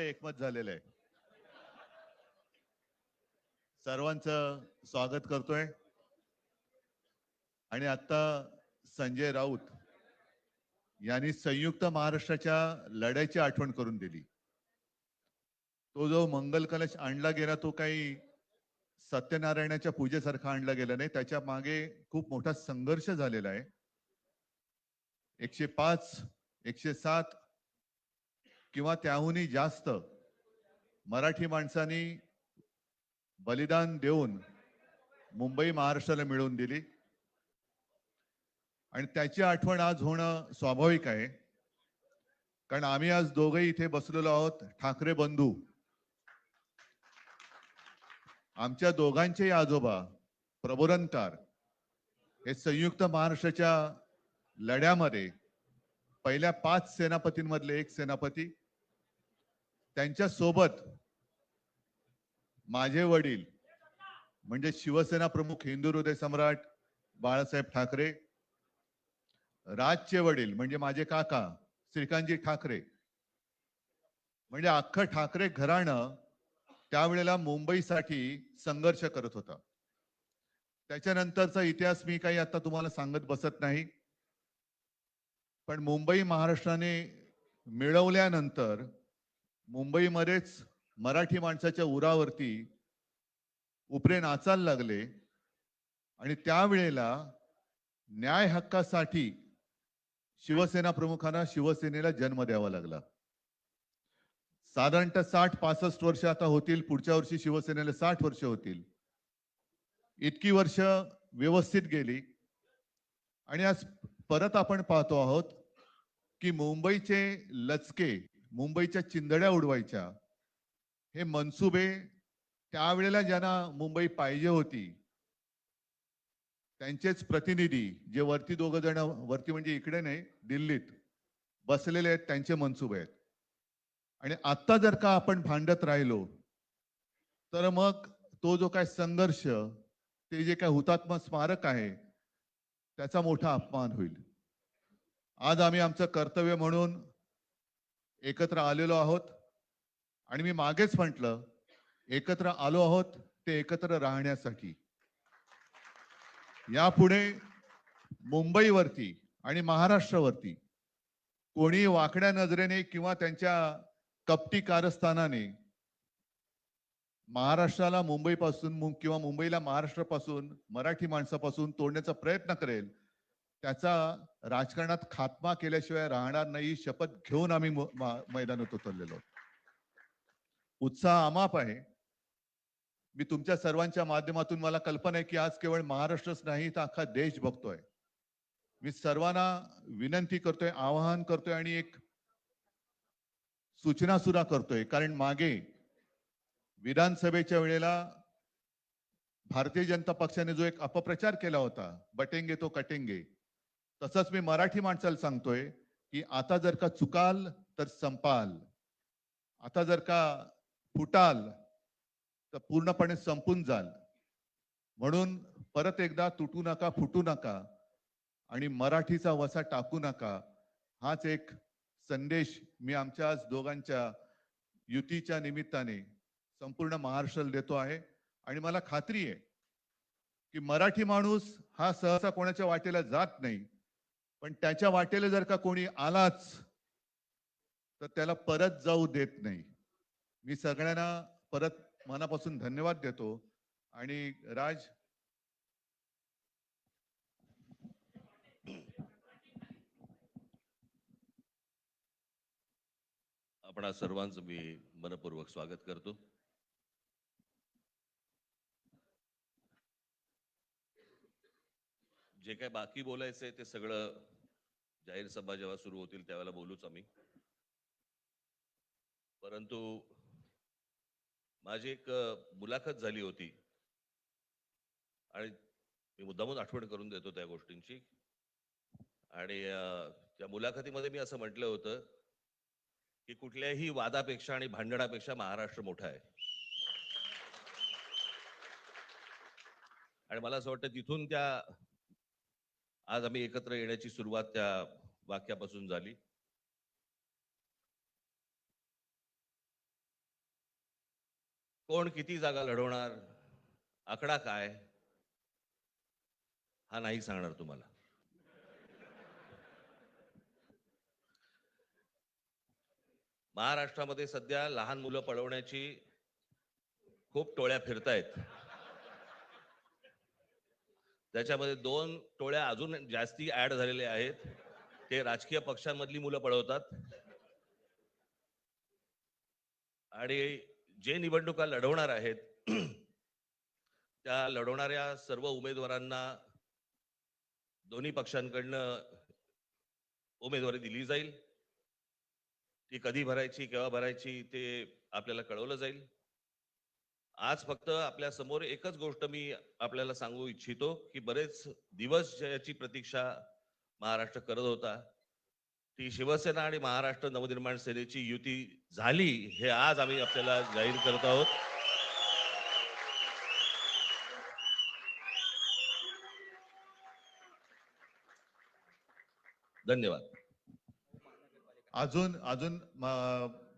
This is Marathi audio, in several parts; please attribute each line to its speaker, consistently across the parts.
Speaker 1: एकमत झालेलं आहे. सर्वांचं स्वागत करतोय. आणि आता संजय राऊत यांनी संयुक्त महाराष्ट्राच्या लढ्याची आठवण करून दिली. तो जो मंगल कलश आणला गेला तो काही सत्यनारायणाच्या पूजेसारखा आणला गेला नाही. त्याच्या मागे खूप मोठा संघर्ष झालेला आहे. 105, 107 किंवा त्याहूनही जास्त मराठी माणसांनी बलिदान देऊन मुंबई महाराष्ट्राला मिळवून दिली. आणि त्याची आठवण आज होणं स्वाभाविक आहे. कारण आम्ही आज दोघेही इथे बसलेलो आहोत, ठाकरे बंधू. आमच्या दोघांचेही आजोबा प्रबोधनकार हे संयुक्त महाराष्ट्राच्या लढ्यामध्ये पहिल्या 5 सेनापतींमधले एक सेनापती. त्यांच्या सोबत माझे वडील म्हणजे शिवसेना प्रमुख हिंदू हृदय सम्राट बाळासाहेब ठाकरे, राजचे वडील म्हणजे माझे काका श्रीकांतजी ठाकरे, म्हणजे अख्खं ठाकरे घराणं त्यावेळेला मुंबईसाठी संघर्ष करत होता. त्याच्यानंतरचा इतिहास मी काही आता तुम्हाला सांगत बसत नाही. पण मुंबई महाराष्ट्राने मिळवल्यानंतर मुंबईमध्येच मराठी माणसाच्या उरावरती उपरे नाचायला लागले. आणि त्यावेळेला न्याय हक्कासाठी शिवसेना प्रमुखांना शिवसेनेला जन्म द्यावा लागला. साधारणतः 60-65 वर्ष आता होतील. पुढच्या वर्षी शिवसेनेला 60 वर्ष होतील. इतकी वर्ष व्यवस्थित गेली. आणि आज परत आपण पाहतो आहोत की मुंबईचे लचके, मुंबईच्या चिंधड्या उडवायच्या हे मनसुबे त्यावेळेला ज्यांना मुंबई पाहिजे होती त्यांचेच प्रतिनिधी, जे वरती 2 जण, वरती म्हणजे इकडे नाही दिल्लीत बसलेले आहेत, त्यांचे मनसुबे आहेत. आणि आता जर का आपण भांडत राहिलो तर मग तो जो काय संघर्ष, ते जे काय हुतात्मा स्मारक आहे त्याचा मोठा अपमान होईल. आज आम्ही आमचं कर्तव्य म्हणून एकत्र आलेलो आहोत. आणि मी मागेच म्हटलं, एकत्र आलो आहोत ते एकत्र राहण्यासाठी. यापुढे मुंबईवरती आणि महाराष्ट्रावरती कोणी वाकड्या नजरेने किंवा त्यांच्या कपटी कारस्थानाने महाराष्ट्राला मुंबईपासून किंवा मुंबईला महाराष्ट्रापासून, मराठी माणसापासून तोडण्याचा प्रयत्न करेल, त्याचा राजकारणात खात्मा केल्याशिवाय राहणार नाही. शपथ घेऊन आम्ही मैदानात उतरलेलो आहोत. उत्साह अमाप आहे. मी तुमच्या सर्वांच्या माध्यमातून, मला कल्पना आहे की आज केवळ महाराष्ट्रच नाही तर अख्खा देश बघतोय. मी सर्वांना विनंती करतोय, आवाहन करतोय आणि एक सूचना सुद्धा करतोय. कारण मागे विधानसभेच्या वेळेला भारतीय जनता पक्षाने जो एक अपप्रचार केला होता, बटेंगे तो कटेंगे, तसंच मी मराठी माणसाला सांगतोय की आता जर का चुकाल तर संपाल, आता जर का फुटाल तर पूर्णपणे संपून जाल. म्हणून परत एकदा तुटू नका, फुटू नका आणि मराठीचा वसा टाकू नका, हाच एक संदेश मी आमच्या दोघांच्या युतीच्या निमित्ताने संपूर्ण महाराष्ट्राला देतो आहे. आणि मला खात्री आहे की मराठी माणूस हा सहसा कोणाच्या वाटेला जात नाही, पण त्याच्या वाटेला जर का कोणी आलाच तर त्याला परत जाऊ देत नाही. मी सगळ्यांना परत मनापासून धन्यवाद देतो. आणि राज,
Speaker 2: आपणा सर्वांचं मी मनपूर्वक स्वागत करतो. जे काय बाकी बोलायचंय ते सगळं जाहीर सभा जेव्हा सुरू होतील त्यावेळेला बोलूच आम्ही. परंतु माझी एक मुलाखत झाली होती आणि मी मुद्दामून आठवण करून देतो त्या गोष्टींची. आणि त्या मुलाखतीमध्ये मी असं म्हटलं होतं की कुठल्याही वादापेक्षा आणि भांडणापेक्षा महाराष्ट्र मोठा आहे. आणि मला असं वाटतं तिथून त्या आज आम्ही एकत्र येण्याची सुरुवात त्या वाक्यापासून झाली. कोण किती जागा लढवणार, आकडा काय, हा नाही सांगणार तुम्हाला. महाराष्ट्रामध्ये सध्या लहान मुलं पळवण्याची खूप टोळ्या फिरतायत. त्याच्यामध्ये 2 टोळ्या अजून जास्ती ऍड झालेल्या आहेत. ते राजकीय पक्षांमधली मुलं पळवतात आणि जे निवडणुका लढवणार आहेत त्या लढवणाऱ्या सर्व उमेदवारांना दोन्ही पक्षांकडनं उमेदवारी दिली जाईल. ती कधी भरायची, केव्हा भरायची ते आपल्याला कळवलं जाईल. आज फक्त आपल्या समोर एकच गोष्ट मी आपल्याला सांगू इच्छितो की बरेच दिवस ज्याची प्रतीक्षा महाराष्ट्र करत होता, ती शिवसेना आणि महाराष्ट्र नवनिर्माण सेनेची युती झाली, हे आज आम्ही आपल्याला जाहीर करत आहोत. धन्यवाद.
Speaker 1: अजून अजून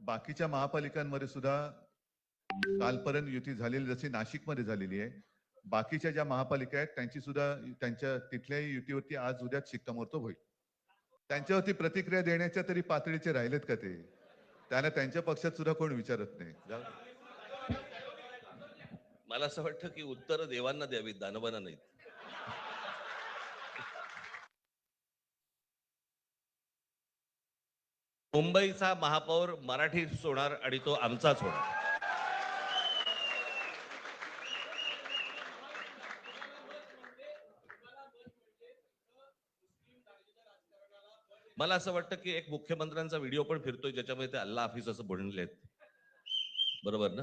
Speaker 1: बाकीच्या महापालिकांमध्ये सुद्धा कालपर्यंत युती झालेली, जशी नाशिकमध्ये झालेली आहे, बाकीच्या ज्या महापालिका आहेत त्यांची सुद्धा त्यांच्या तिथल्याही युतीवरती आज उद्या शिक्कामोर्तब होईल. त्यांच्यावरती प्रतिक्रिया देण्याच्या तरी पातळीचे राहिलेत का ते? त्यांना त्यांच्या पक्षात सुद्धा कोण विचारत नाही. जाऊ दे.
Speaker 2: मला असं वाटतं की उत्तर देवांना द्यावीत, दानवांना नाहीत. मुंबईचा महापौर मराठीच होणार आणि तो आमचाच होणार. मला असं वाटतं की एक मुख्यमंत्र्यांचा व्हिडिओ पण फिरतोय ज्याच्यामध्ये ते अल्ला हाफिज असं म्हणलेत, बरोबर ना?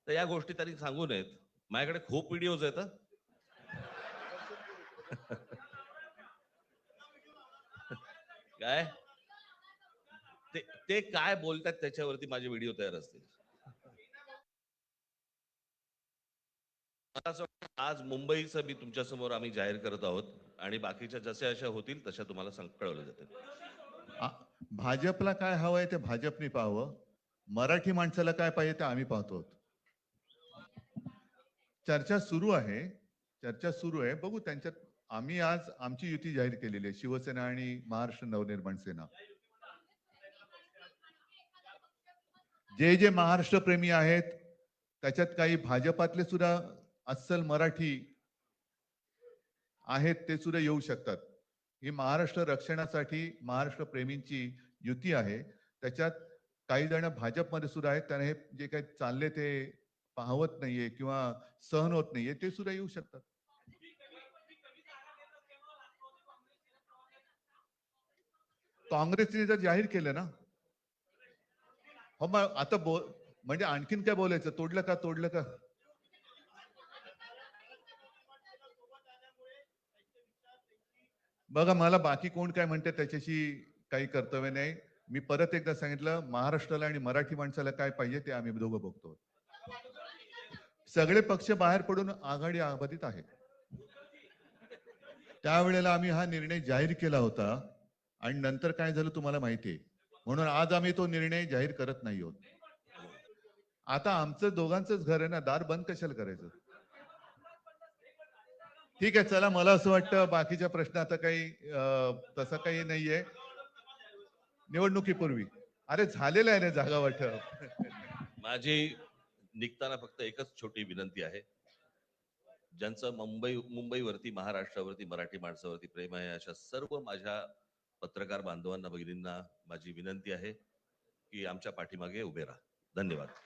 Speaker 2: तर या गोष्टी त्यांनी सांगू नयेत. माझ्याकडे खूप व्हिडिओज आहेत. काय ते ते काय बोलतात त्याच्यावरती माझे व्हिडिओ तयार असतील. मला असं वाटतं आज मुंबईचं मी तुमच्या समोर आम्ही जाहीर करत आहोत आणि बाकीच्या जशा अशा होतील तशा तुम्हाला कळवलं जातील.
Speaker 1: भाजपला काय हवंय ते भाजपने पाहावं, मराठी माणसाला काय पाहिजे ते आम्ही पाहतो. चर्चा सुरू आहे, चर्चा सुरू आहे, बघू त्यांच्यात. आम्ही आज आमची युती जाहीर केलेली आहे, शिवसेना आणि महाराष्ट्र नवनिर्माण सेना. जे जे महाराष्ट्र प्रेमी आहेत त्याच्यात काही भाजपातले सुद्धा अस्सल मराठी आहेत, ते सुद्धा येऊ शकतात. ही महाराष्ट्र रक्षणासाठी महाराष्ट्र प्रेमींची युती आहे. त्याच्यात काही जण भाजपमध्ये सुद्धा आहेत, त्यांना हे जे काही चालले ते पाहवत नाहीये किंवा सहन होत नाहीये, ते सुद्धा येऊ शकतात. काँग्रेसने जर जाहीर केलं ना, हो मग आता म्हणजे आणखीन काय बोलायचं? तोडलं का तोडलं का? बघा, मला बाकी कोण काय म्हणते त्याच्याशी काही कर्तव्य नाही. मी परत एकदा सांगितलं, महाराष्ट्राला आणि मराठी माणसाला काय पाहिजे ते आम्ही दोघं बघतो. सगळे पक्ष बाहेर पडून आघाडी आबाधित आहे. त्यावेळेला आम्ही हा निर्णय जाहीर केला होता आणि नंतर काय झालं तुम्हाला माहितीये. म्हणून आज आम्ही तो निर्णय जाहीर करत नाही आहोत. आता आमचं दोघांचंच घर आहे ना, दार बंद कशाला करायचं? ठीक आहे, चला. मला असं वाटतं बाकीच्या प्रश्न आता काही तसं काही नाहीये. निवडणुकीपूर्वी अरे झालेलं आहे ना जागा वाटप.
Speaker 2: माझी निघताना फक्त एकच छोटी विनंती आहे. ज्यांचं मुंबईवरती, महाराष्ट्रावरती, मराठी माणसावरती प्रेम आहे, अशा सर्व माझ्या पत्रकार बांधवांना, भगिनींना माझी विनंती आहे की आमच्या पाठीमागे उभे राहा. धन्यवाद.